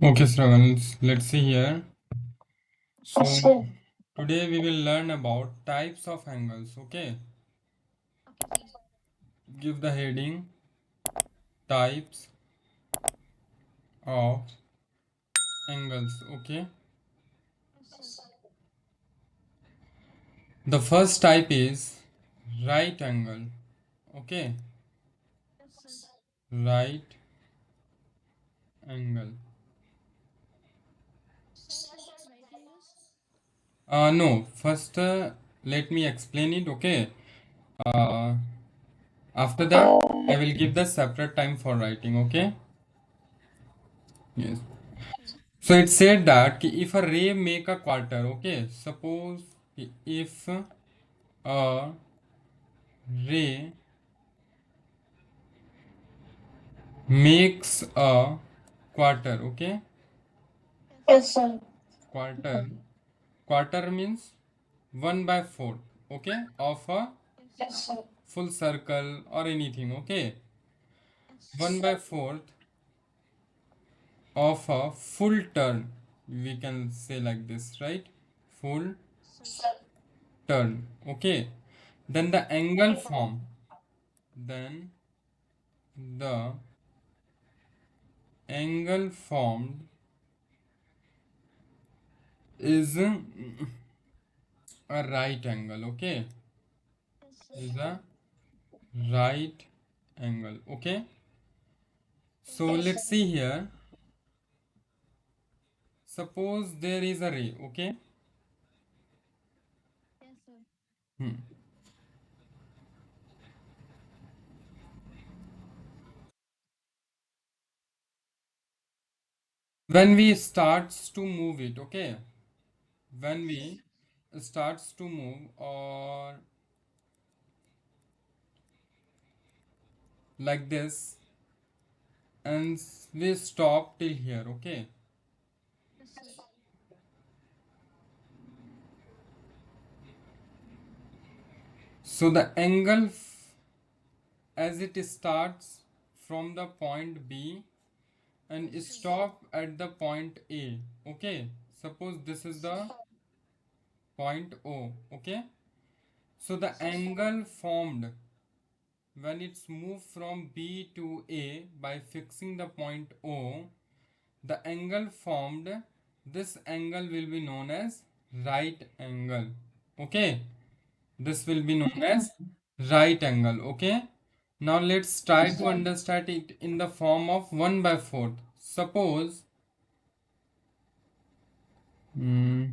Okay, Shravan, let's see here. So, today we will learn about types of angles. Okay, give the heading types of angles. Okay, the first type is right angle. Okay, right angle. No, first let me explain it. Okay, uh, after that I will give the separate time for writing. Okay, yes. So it said that if a ray make a quarter, okay, suppose if a ray makes a quarter, okay, quarter, quarter means 1 by 4th, okay, of a full circle or anything, okay, 1 by 4th of a full turn, we can say like this, right? Full turn, okay, then the angle form, then the angle formed is a right angle, okay, is a right angle, okay. So let's see here, suppose there is a ray, okay. Hmm. When we starts to move it, okay, when we starts to move or like this and we stop till here, okay, so the angle as it starts from the point B and stop at the point A. Okay, suppose this is the point O. Okay, so the angle formed when it's moved from B to A by fixing the point O, the angle formed, this angle will be known as right angle. Okay, this will be known as right angle. Okay, now let's try to understand it in the form of 1 by 4th. Suppose hmm,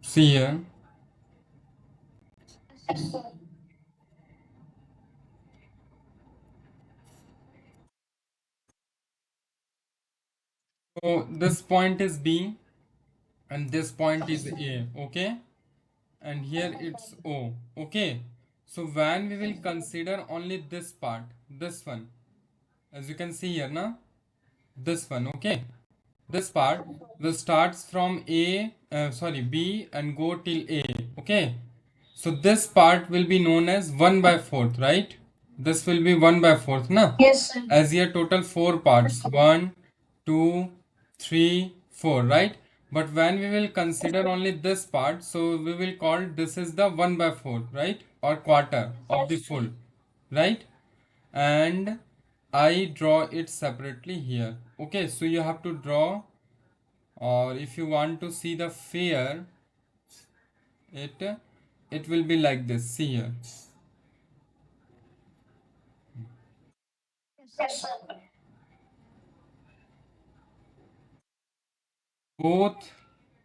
see here. So this point is B and this point is A, okay? And here it's O, okay? So when we will consider only this part, this one, as you can see here, now, this one, okay? This part will starts from B and go till A, okay? So this part will be known as 1 by 4th, right? This will be 1 by 4th, na? Yes, sir. As here total 4 parts, 1, 2, 3, 4, right? But when we will consider only this part, so we will call this is the 1 by 4th, right? Or quarter of the full, right? And I draw it separately here. Okay, so you have to draw, or if you want to see the figure, it it will be like this. See here. Both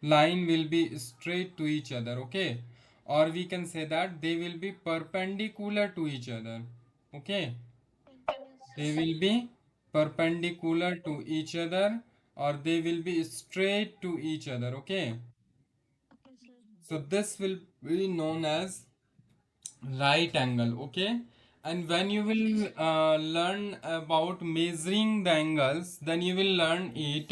line will be straight to each other, okay, or we can say that they will be perpendicular to each other, okay, they will be perpendicular to each other or they will be straight to each other, okay. So this will be known as right angle, okay. And when you will learn about measuring the angles, then you will learn it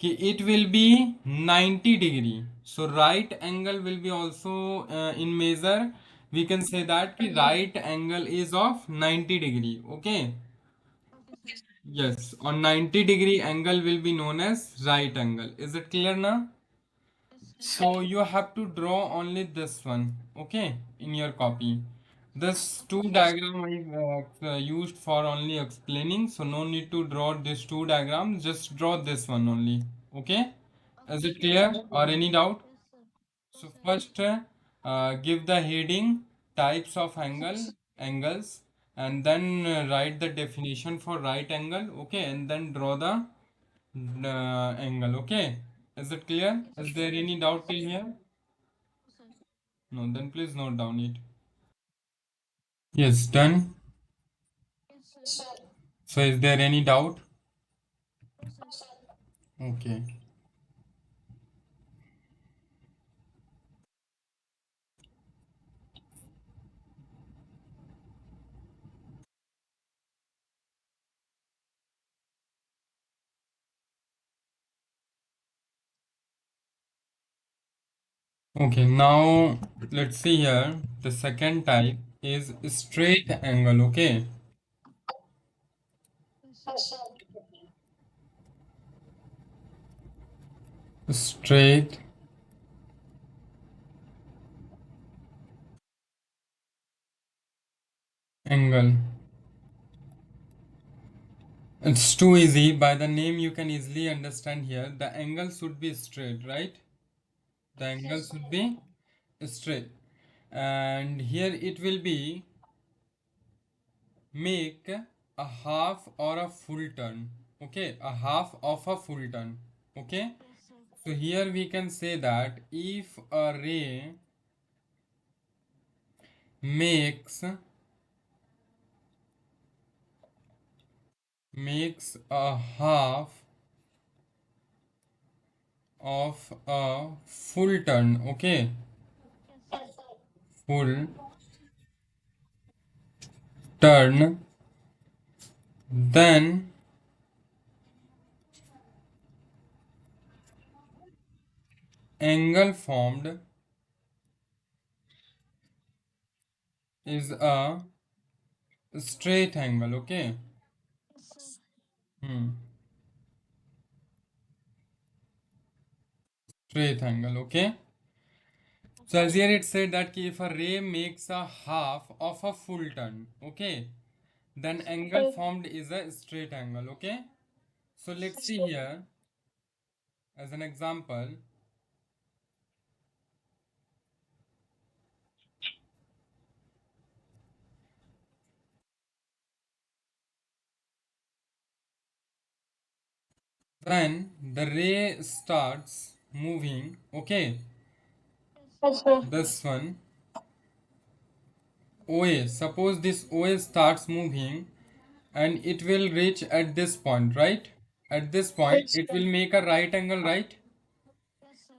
it will be 90 degree. So right angle will be also in measure. We can say that ki right angle is of 90 degree. Okay. Yes, on 90-degree angle will be known as right angle. Is it clear now? So you have to draw only this one, okay, in your copy. This two diagram I used for only explaining, so no need to draw this two diagrams. Just draw this one only, okay? Is it clear or any doubt? So first, give the heading types of angles, and then write the definition for right angle, okay, and then draw the angle, okay. Is it clear? Is there any doubt till here? No, then please note down it. Yes, done. So is there any doubt? Okay. Okay, now let's see here. The second type is straight angle, okay? Straight angle. It's too easy. By the name, you can easily understand here. The angle should be straight, right? The angle should be straight. And here it will be make a half or a full turn. Okay, a half of a full turn. Okay, so here we can say that if a ray makes a half of a full turn, okay, full turn, then angle formed is a straight angle, okay. Hmm. Straight angle, okay. So as here it said that ki if a ray makes a half of a full turn, okay, then angle formed is a straight angle, okay. So let's see here as an example. When the ray starts moving, okay, this one OA, suppose this OA starts moving and it will reach at this point, right? At this point, it will make a right angle, right?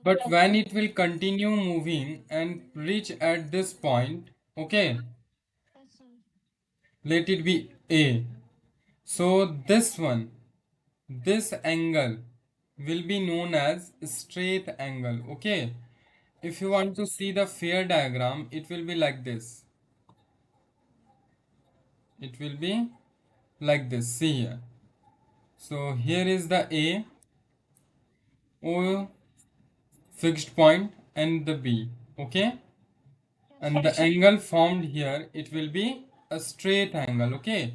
But when it will continue moving and reach at this point, okay, let it be A. So this one, this angle will be known as straight angle, okay? If you want to see the fair diagram, it will be like this. It will be like this. See here. So here is the A, O fixed point and the B, okay? And the angle formed here, it will be a straight angle, okay?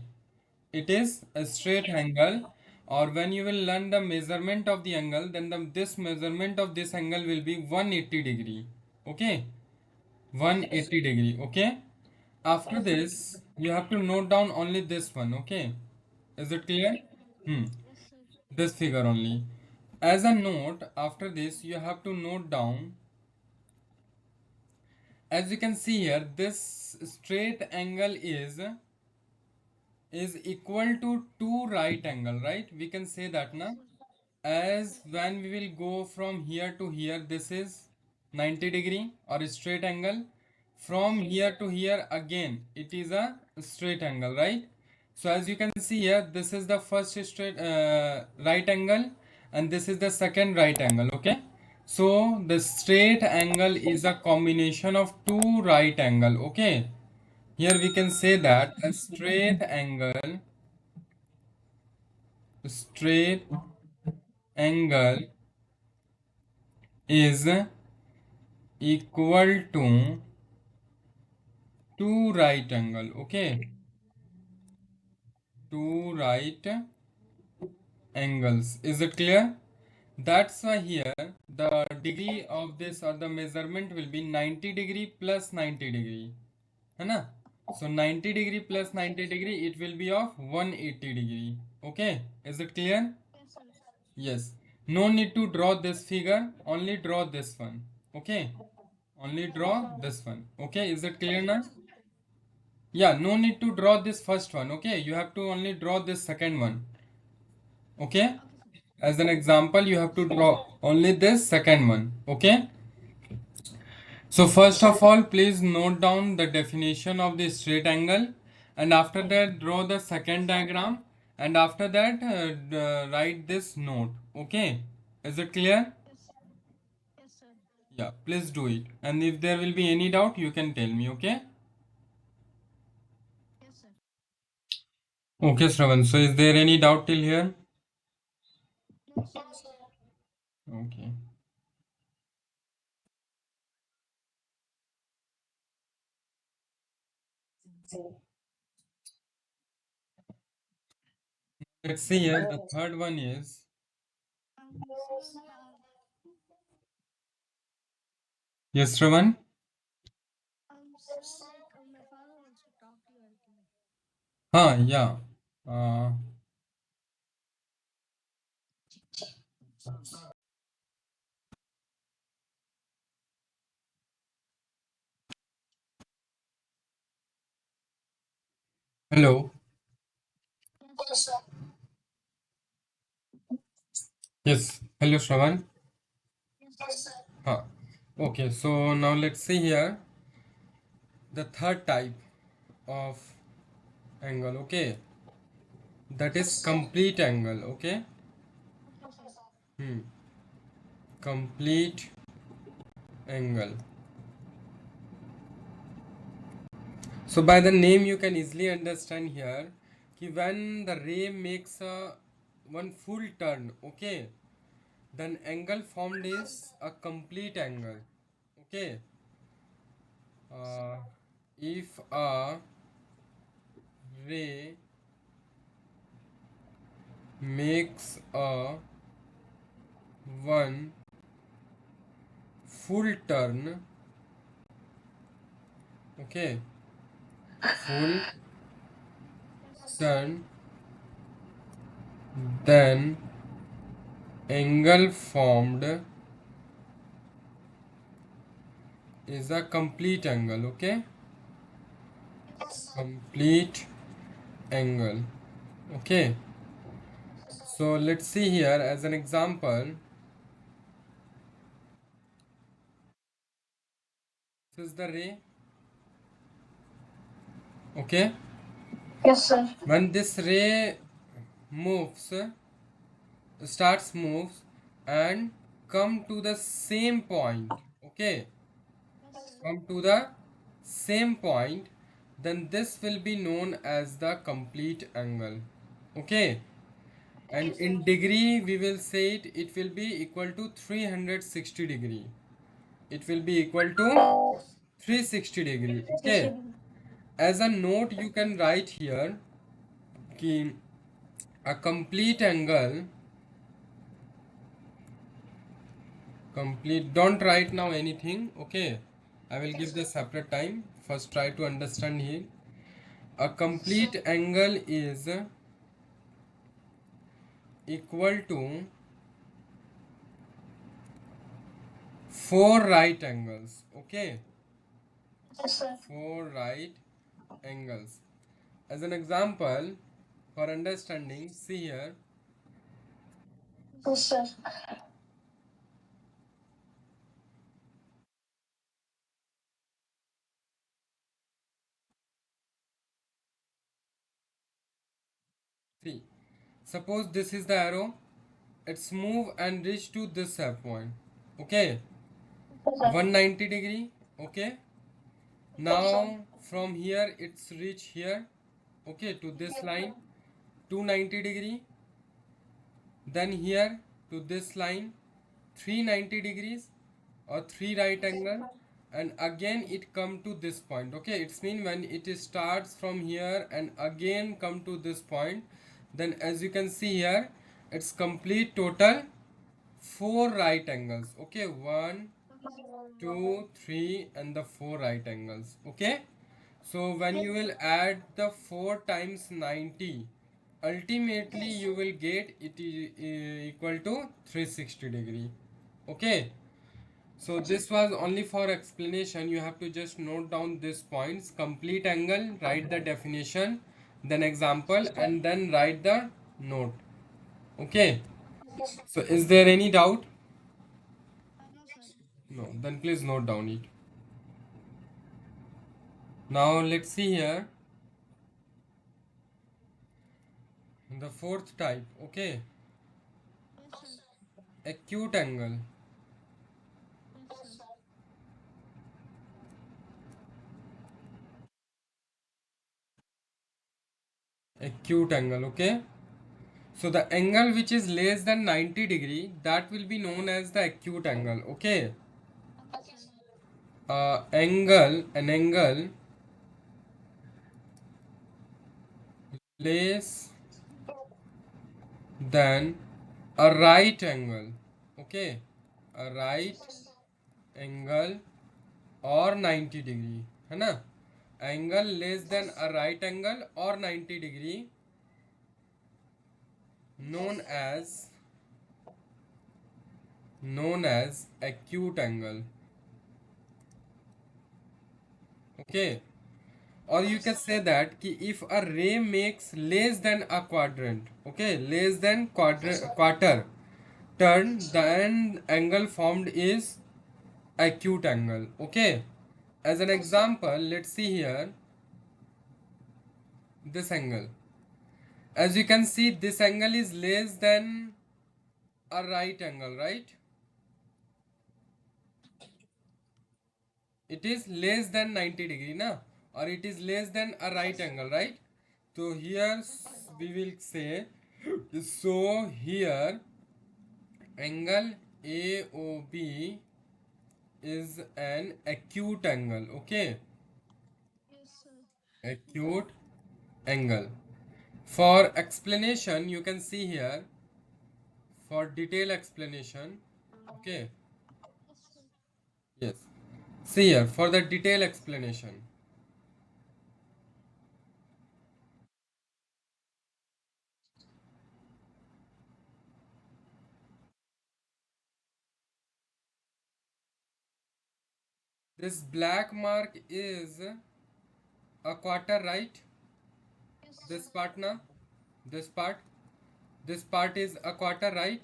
It is a straight angle, or when you will learn the measurement of the angle, then this measurement of this angle will be 180 degree, okay? 180 degree, okay? After this, you have to note down only this one, okay? Is it clear? Hmm. This figure only. As a note, after this, you have to note down, as you can see here, this straight angle is equal to two right angle, right? We can say that now. As when we will go from here to here, this is 90 degree or a straight angle. From here to here again, it is a straight angle, right? So as you can see here, this is the first straight right angle, and this is the second right angle. Okay, so the straight angle is a combination of two right angle. Okay, here we can say that a straight angle is equal to two right angle. Okay, two right angles. Is it clear? That's why here the degree of this or the measurement will be 90 degree plus 90 degree. है ना? So 90 degree plus 90 degree, it will be of 180 degree. Okay, is it clear? Yes. No need to draw this figure, only draw this one. Okay, only draw this one. Okay, is it clear now? Yeah, no need to draw this first one. Okay, you have to only draw this second one. Okay, as an example, you have to draw only this second one. Okay, so first of all, please note down the definition of the straight angle, and after that draw the second diagram, and after that write this note. Okay, is it clear? Yeah, please do it, and if there will be any doubt you can tell me. Okay. Okay, Shravan, so is there any doubt till here? Okay, let's see here. The third one is, yes, Shravan. Huh, yeah. uh, Hello. Yes, hello, Shravan. Huh. Okay, so now let's see here the third type of angle. Okay, that is complete angle. Okay, hmm. Complete angle. So by the name you can easily understand here कि when the ray makes a one full turn, okay, then angle formed is a complete angle. Okay, uh, if a ray makes a one full turn, okay, full turn, then angle formed is a complete angle. Okay, complete angle. Okay, so let's see here as an example. This is the ray. Okay, when this ray moves, moves and come to the same point. Okay, come to the same point, then this will be known as the complete angle. Okay, and in degree we will say it will be equal to 360 degree. It will be equal to 360 degree. Okay, as a note you can write here कि a complete, don't write now anything. Okay, I will give the separate time. First try to understand here. A complete angle is equal to four right angles. Okay, four right angles. As an example, for understanding, see here. See, suppose this is the arrow. it's move and reach to this set point. Okay, 190 degree. Okay, now from here it's reach here. Okay, to this line, 290 degree. Then here to this line, 390 degrees or 3 right angle, and again it come to this point. Okay, it's mean when it starts from here and again come to this point, then as you can see here, it's complete total 4 right angles. Okay, 1 2 3 and the 4 right angles. Okay, so when you will add the 4 times 90, ultimately you will get it is equal to 360 degree. Okay, so this was only for explanation. You have to just note down these points: complete angle, write the definition, then example, and then write the note. Okay, so is there any doubt? No, then please note down it. Now let's see here the fourth type. Okay, acute angle. Acute angle. Okay, so the angle which is less than 90 degree, that will be known as the acute angle. Okay, an angle less than a right angle. Okay, a right angle or 90 degree, है ना? Angle less than a right angle or 90 degree, known as acute angle. Okay, or you can say that ki if a ray makes less than a quadrant, okay, less than quarter turn, then angle formed is acute angle. Okay, as an example, let's see here this angle. As you can see, this angle is less than a right angle, right? It is less than 90 degree, na? Or it is less than a right angle, right? So here we will say, so here angle AOB is an acute angle. Okay, acute angle. For explanation, you can see here for detailed explanation. Okay, yes. See here for the detailed explanation. This black mark is a quarter, right? This part now, this part, this part is a quarter, right?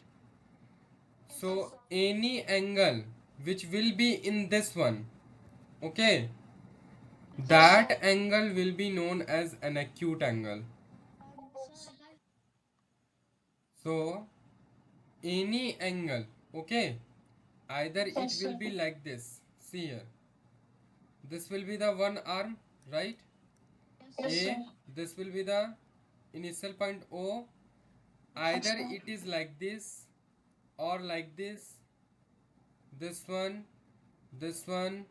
So any angle which will be in this one, okay, that angle will be known as an acute angle. So any angle, okay, either it will be like this. See here, this will be the one arm, right? A, this will be the initial point O. Either it is like this or like this one, this one,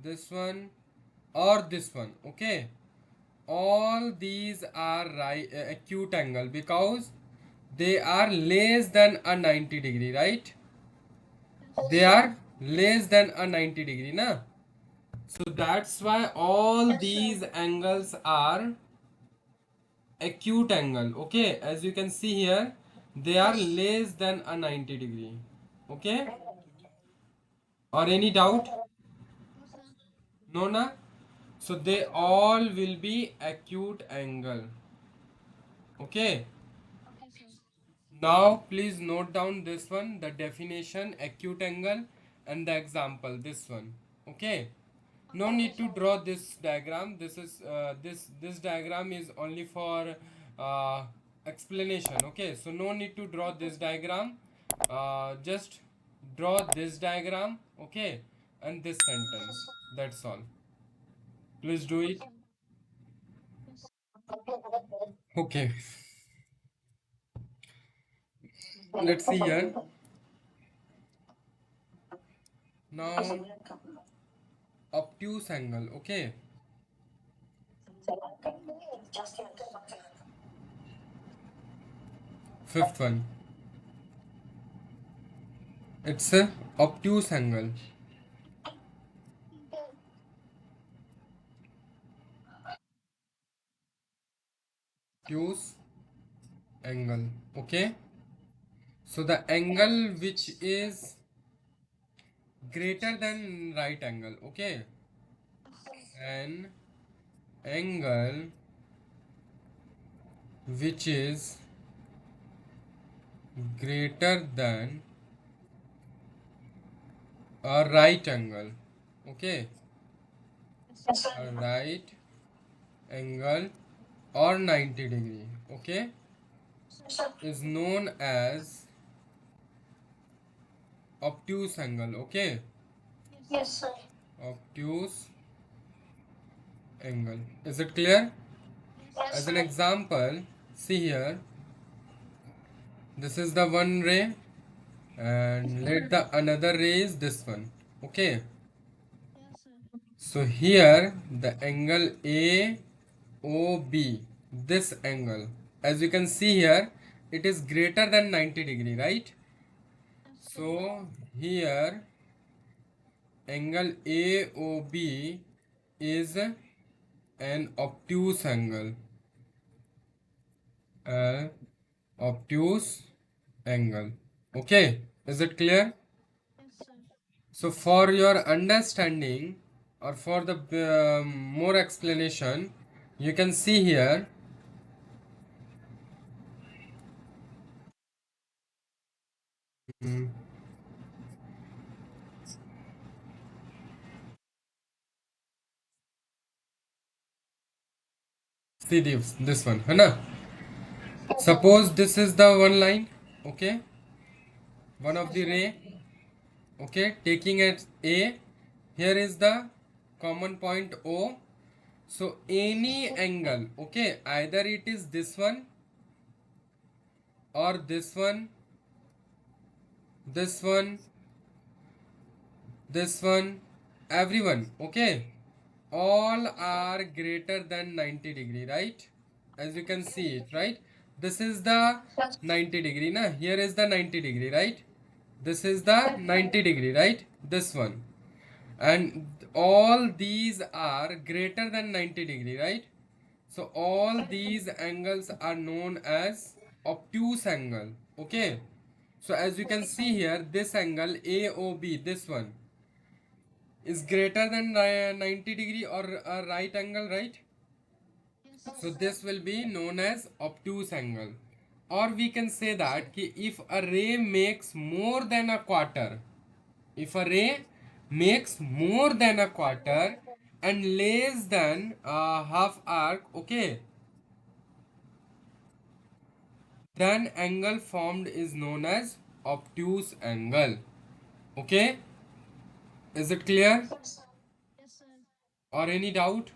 this one, or this one. Okay, all these are right acute angle because they are less than a 90 degree, right? They are less than a 90 degree, na? So that's why all these angles are acute angle. Okay, as you can see here, they are less than a 90 degree. Okay, or any doubt? No, na? So they all will be acute angle. Okay, now please note down this one, the definition acute angle, and the example this one. Okay, no need to draw this diagram. This is this diagram is only for uh, explanation. Okay, so no need to draw this diagram. Just draw this diagram. Okay, and this sentence. That's all. Please do it. Okay, let's see here. Now, obtuse angle. Okay, fifth one. It's a obtuse angle. Obtuse angle. Okay, so the angle which is greater than right angle. Okay, an angle which is greater than a right angle. Okay, a right angle or 90 degree. Okay, is known as obtuse angle. Okay, obtuse angle. Is it clear? As an example, see here, this is the one ray, and let the another ray is this one. Okay, so here the angle AOB, this angle, as you can see here, it is greater than 90 degree, right? So here angle AOB is an obtuse angle, uh, obtuse angle. Okay, is it clear? So for your understanding or for the more explanation, you can see here. mm, See this one, है ना? Suppose this is the one line, okay? One of the ray, okay? Taking at A, here is the common point O. So any angle, okay? Either it is this one or this one, this one, everyone, okay? All are greater than 90 degree, right? As you can see it, right? This is the 90 degree, na? Here is the 90 degree, right? This is the 90 degree, right? This one. And all these are greater than 90 degree, right? So all these angles are known as obtuse angle. Okay. So as you can see here, this angle AOB, this one, is greater than 90 degree or a right angle, right? So this will be known as obtuse angle. Or we can say that ki if a ray makes more than a quarter, if a ray makes more than a quarter and less than a half arc, okay, then angle formed is known as obtuse angle. Okay, is it clear or any doubt?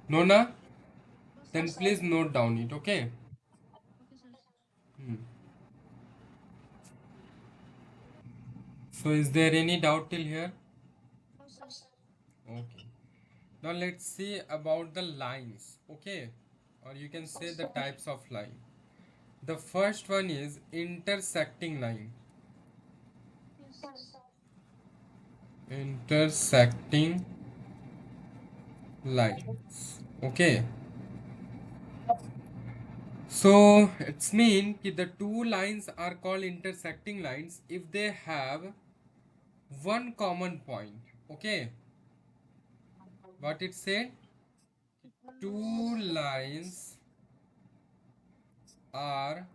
No, na? Then please note down it. Okay. Hmm. So is there any doubt till here? Okay. Now let's see about the lines. Okay, or you can say the types of line. The first one is intersecting line. Intersecting lines. Okay. So it's mean that the two lines are called intersecting lines if they have one common point. Okay. What it said? Two lines are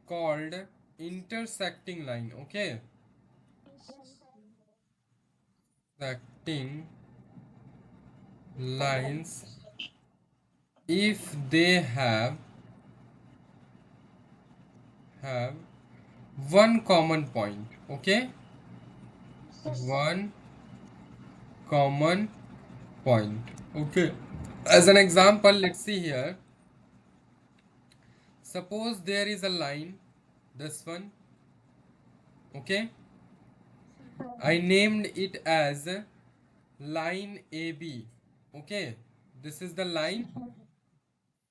called intersecting line. Okay. Intersecting lines if they have one common point. Okay, one common point. Okay, as an example, let's see here. Suppose there is a line, this one. Okay, I named it as line AB. Okay, this is the line,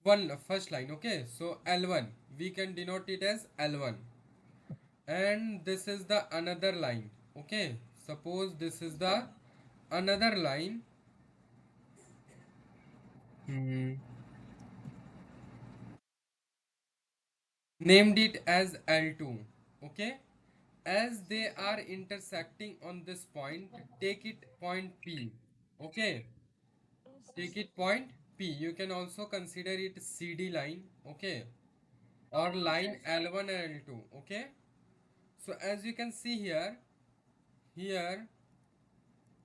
one first line. Okay, so L1, we can denote it as L1, and this is the another line. Okay, suppose this is the another line. Hmm, named it as L2. Okay, as they are intersecting on this point, take it point P. Okay, take it point P. You can also consider it CD line. Okay, or line L1 and L2. Okay, so as you can see here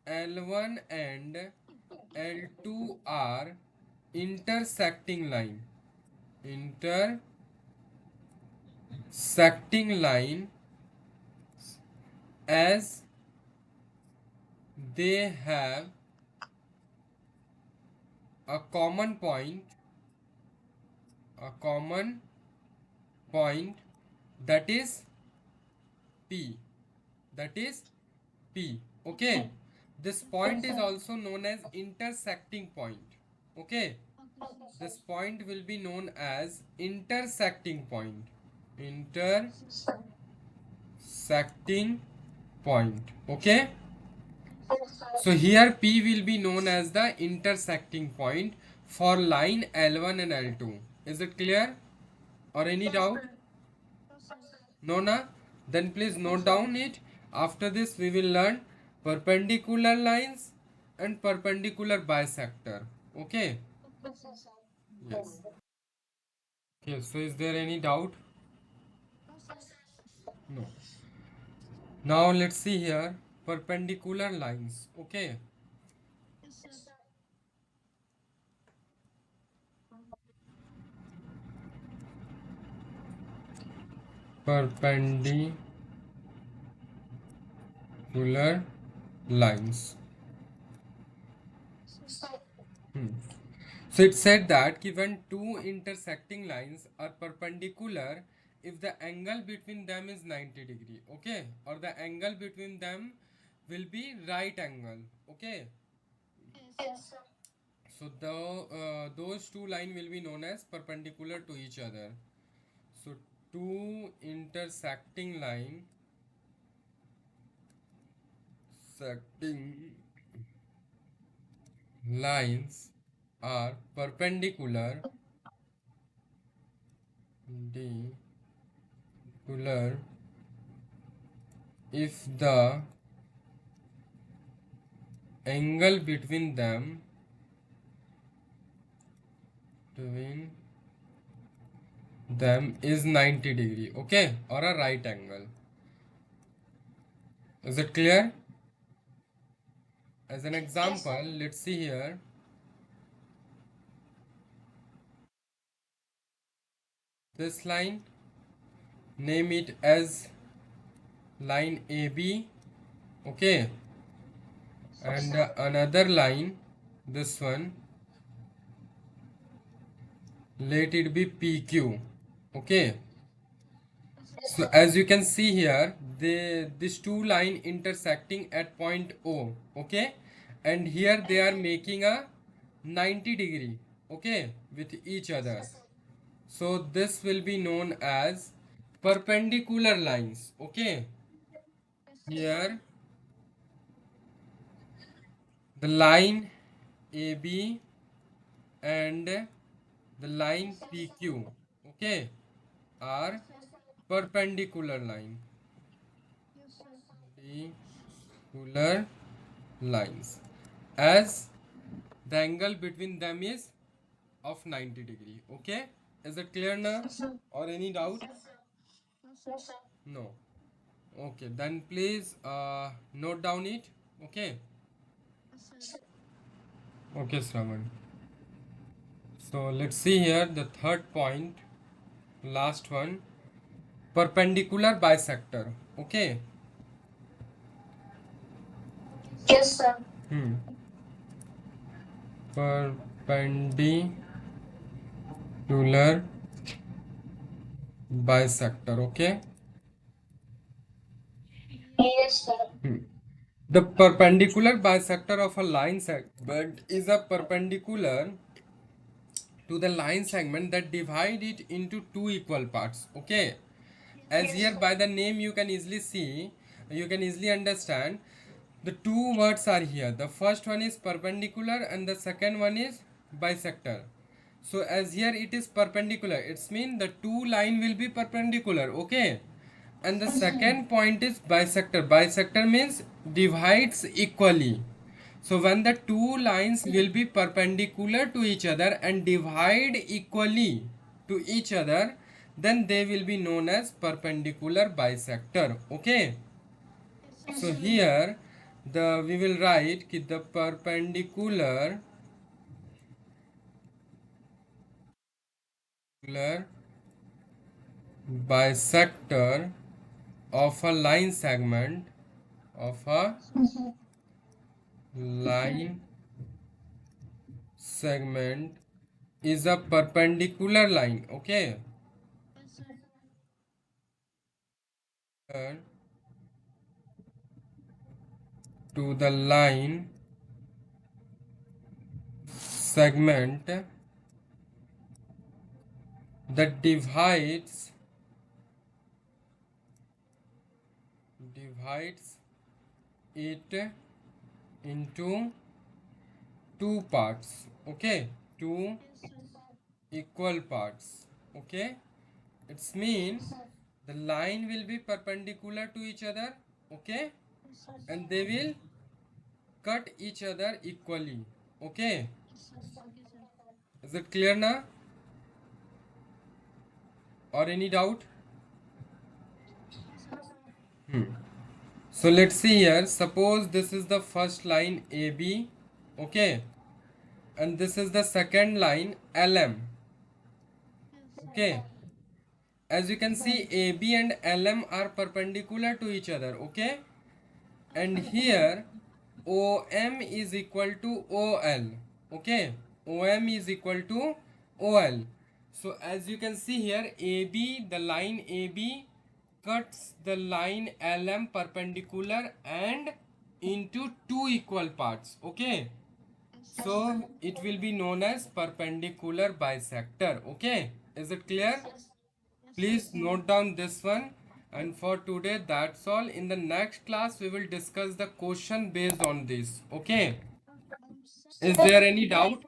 L1 and L2 are intersecting line. Intersecting line, as they have a common point, a common point, that is P. That is P. Okay. This point is also known as intersecting point. Okay. This point will be known as intersecting point. Intersecting point. Okay. So here P will be known as the intersecting point for line L1 and L2. Is it clear? Or any doubt? No, na? Then please note down it. After this, we will learn perpendicular lines and perpendicular bisector. Okay? Yes. Okay, so is there any doubt? No. Now let's see here perpendicular lines. Okay? Perpendicular lines. Hmm. So it said that when two intersecting lines are perpendicular, if the angle between them is 90 degree, okay, or the angle between them will be right angle, okay. So those two line will be known as perpendicular to each other. So two intersecting secting lines are perpendicular if the angle between them is 90 degree, okay, or a right angle. Is it clear? As an example, let's see here. This line, name it as line AB, okay, and another line, this one, let it be PQ, okay. So as you can see here, these two line intersecting at point O, okay, and here they are making a 90 degree, okay, with each other. So this will be known as perpendicular lines, okay. Here the line AB and the line PQ, okay, are perpendicular perpendicular lines, as the angle between them is of 90 degree, okay. Is it clear now, or any doubt? No. Okay, then please note down it. Okay. Okay, Shravan. So let's see here the third point, last one, perpendicular bisector. Okay. Yes, sir. Hmm. Perpendicular bisector. Okay. Yes, sir. Hmm. The perpendicular bisector of a line segment is a perpendicular to the line segment that divide it into two equal parts. Okay. As Yes, here sir. by the name you can easily see, you can easily understand the two words are here. The first one is perpendicular and the second one is bisector. So as here it is perpendicular, it's mean the two line will be perpendicular. Okay. And the second point is bisector. Bisector means divides equally. So when the two lines will be perpendicular to each other and divide equally to each other, then they will be known as perpendicular bisector. Okay. So here the we will write ki the perpendicular bisector of a line segment of a line segment is a perpendicular line. Okay. To the line segment that divides it into two parts. Okay, two equal parts. Okay, it's mean the line will be perpendicular to each other. Okay, and they will cut each other equally. Okay, is it clear now or any doubt? So let's see here. Suppose this is the first line AB. Okay, and this is the second line LM. Okay, as you can see AB and LM are perpendicular to each other. Okay, and here OM is equal to OL. Okay, OM is equal to OL. So as you can see here, AB, the line AB cuts the line LM perpendicular and into two equal parts. Okay, so it will be known as perpendicular bisector. Okay, is it clear? Please note down this one. And for today, that's all. In the next class, we will discuss the question based on this. Okay. Is there any doubt?